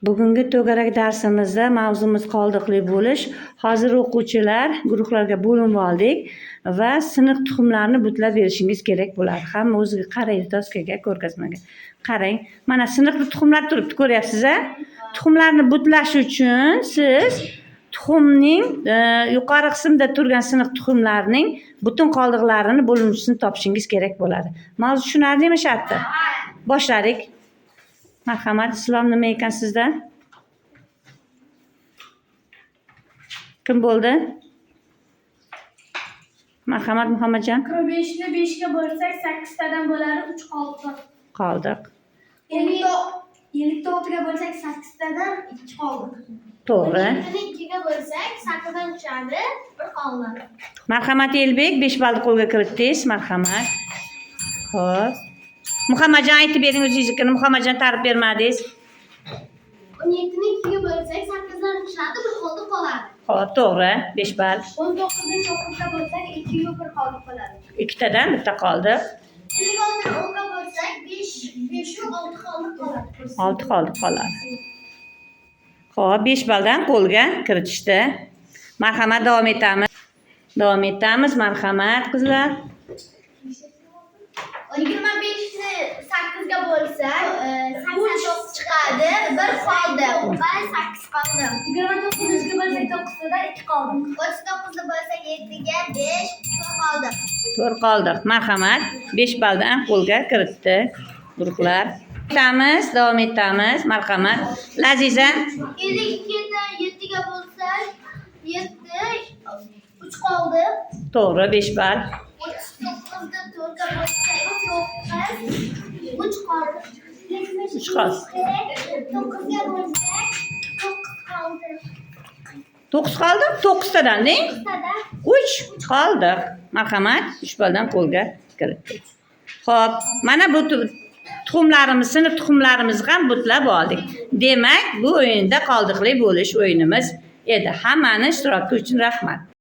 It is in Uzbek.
Bugungi to'garak darsimizda mavzumiz qoldiqli bo'lish. Hozir o'quvchilar guruhlarga bo'linib oldik va siniq tuxumlarni butlab berishingiz kerak bo'ladi. Hamma o'ziga qaraydi doskaga, ko'rgazmaga. Qarang, mana siniqli tuxumlar turibdi, ko'ryapsiz-a? Tuxumlarni butlash uchun siz tuxumning yuqori qismida turgan siniq tuxumlarning butun qoldiqlarini bo'linchisini topishingiz kerak bo'ladi. Mavzu tushunarlimi shartda? Boshladik. Marhamat, islom nima ekan sizda? Kim bo'ldi? Marhamat Muhammadjon. 45 ni 5 ga bo'lsak 8 tadan bo'ladi, 3 qoldiq. Qoldiq. 56 ga bo'lsak 8 tadan 2 qoldiq. To'g'ri. 2 ga bo'lsak 8 dan tushadi, 1 qoldi. Marhamat Elbek 5 ballni qo'lga kiritdingiz. Marhamat. Xo'p. Muhammadjon aytib bering o'zingiznikini. Muhammadjon ta'rif bermadingiz. 17 ni 2 ga bo'lsak 8 dan tushadi, 1 qoldiq qoladi. Xo'p, to'g'ri. 5 ball. 19 ni 9 ga bo'lsak 2 ga 1 qoldiq qoladi. Ikkitadan bitta qoldi. 56 ni 10 ga bo'lsak 5 u 6 qoldiq qoladi. 6 qoldiq qoladi. Xo'p, 5 balldan qo'lga kiritishdi. Marhamat, davom etamiz. Davom etamiz. Marhamat qizlar. 25 ni 8 ga bo'lsak 89 chiqadi, 1 qoldi. Va 8 qoldi. 29 ga bo'lsak 9 da 2 qoldi. 39 ga bo'lsak 7 ga 5 qoldi. 4 qoldiq. Marhamat. 5 balldan qo'lga kiritdi guruhlar. Davom etamiz. Marhamat. Laziza. 52 dan 7 ga bo'lsak 7 3 qoldi. To'g'ri, 5 ball. 39 dan 4 ga bo'lsak 9 3 qoldi. 3 qoldi. 9 ga bo'lsak 9 qoldi. 9 qoldi? 9 tadan, ne? 9 tadan 3 qoldiq. Marhamat, 3 balldan qo'lga kiritdik. Xo'p, mana bu tuxumlarimizni ham butlab oldik. Demak, bu o'yinda qoldiqli bo'lish o'yinimiz edi. Hammani ishtiroki uchun rahmat.